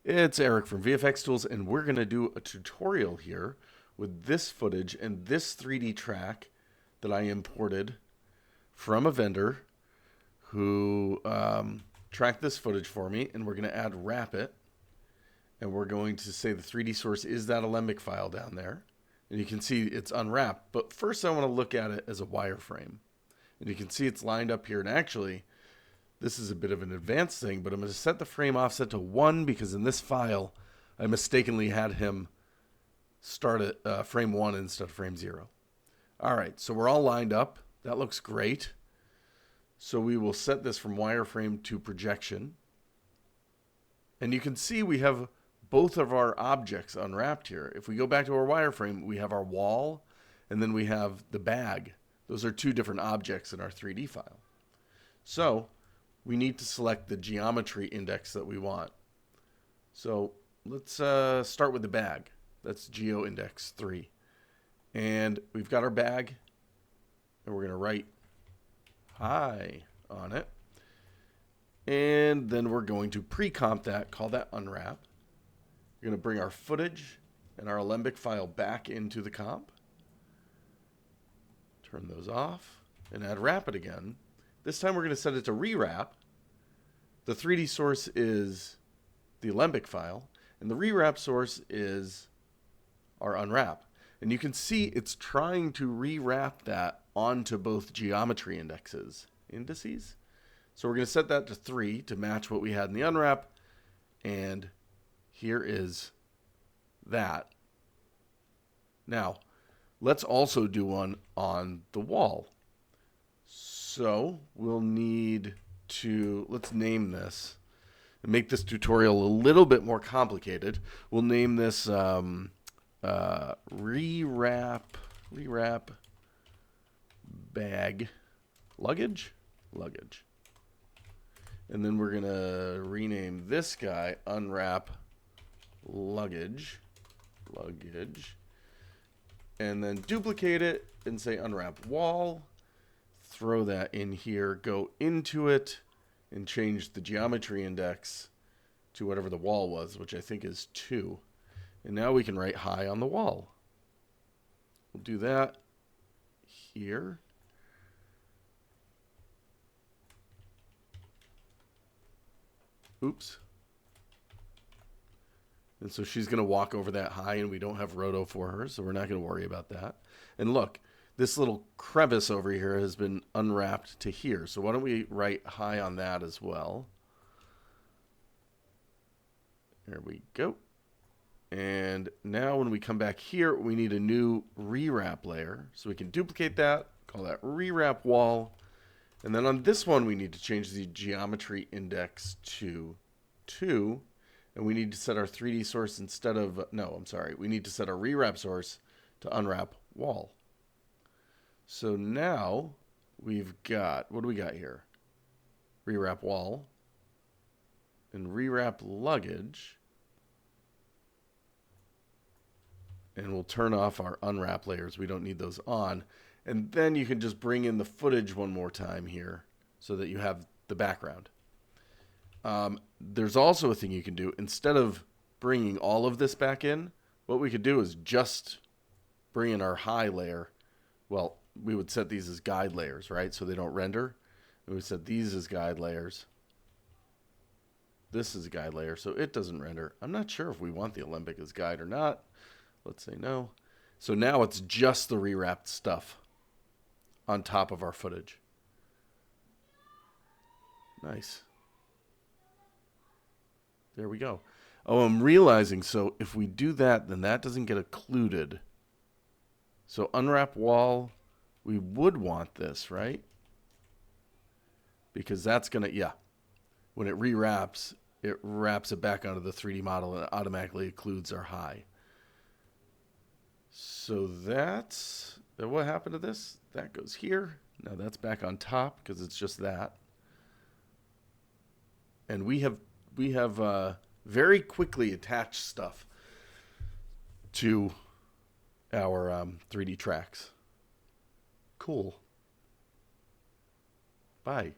It's Eric from VFX Tools, and we're going to do a tutorial here with this footage and this 3D track that I imported from a vendor who tracked this footage for me, and we're going to add wrap it, and we're going to say the 3D source is that Alembic file down there, and you can see it's unwrapped. But first I want to look at it as a wireframe, and you can see it's lined up here, and actually this is a bit of an advanced thing, but I'm going to set the frame offset to 1 because in this file, I mistakenly had him start at frame 1 instead of frame 0. All right, so we're all lined up. That looks great. So we will set this from wireframe to projection. And you can see we have both of our objects unwrapped here. If we go back to our wireframe, we have our wall, and then we have the bag. Those are two different objects in our 3D file. So we need to select the geometry index that we want. So let's start with the bag. That's geo index 3. And we've got our bag, and we're going to write hi on it. And then we're going to pre-comp that, call that unwrap. We're going to bring our footage and our Alembic file back into the comp. Turn those off and add wrap it again. This time we're going to set it to rewrap. The 3D source is the Alembic file, and the rewrap source is our unwrap. And you can see it's trying to rewrap that onto both geometry indices. So we're going to set that to 3 to match what we had in the unwrap. And here is that. Now, let's also do one on the wall. So we'll need to, let's name this and make this tutorial a little bit more complicated. We'll name this rewrap bag luggage. And then we're going to rename this guy unwrap luggage. And then duplicate it and say unwrap wall. Throw that in here, go into it, and change the geometry index to whatever the wall was, which I think is 2. And now we can write hi on the wall. We'll do that here. Oops. And so she's going to walk over that hi, and we don't have roto for her, so we're not going to worry about that. And look, this little crevice over here has been unwrapped to here. So why don't we write hi on that as well? There we go. And now when we come back here, we need a new rewrap layer. So we can duplicate that, call that rewrap wall. And then on this one, we need to change the geometry index to 2. And we need to set our 3D source instead of, we need to set our rewrap source to unwrap wall. So now we've got, what do we got here? Rewrap wall and rewrap luggage. And we'll turn off our unwrap layers. We don't need those on. And then you can just bring in the footage one more time here so that you have the background. There's also a thing you can do. Instead of bringing all of this back in, what we could do is just bring in our hi layer. Well, we would set these as guide layers, right? So they don't render. And we set these as guide layers. This is a guide layer, so it doesn't render. I'm not sure if we want the Alembic as guide or not. Let's say no. So now it's just the rewrapped stuff on top of our footage. Nice. There we go. Oh, I'm realizing, so if we do that, then that doesn't get occluded. So unwrap wall, we would want this, right? Because that's going to, when it rewraps, it wraps it back onto the 3D model and it automatically occludes our hi. So that's, what happened to this? That goes here. Now that's back on top because it's just that. And we have very quickly attached stuff to our 3D tracks. Cool. Bye.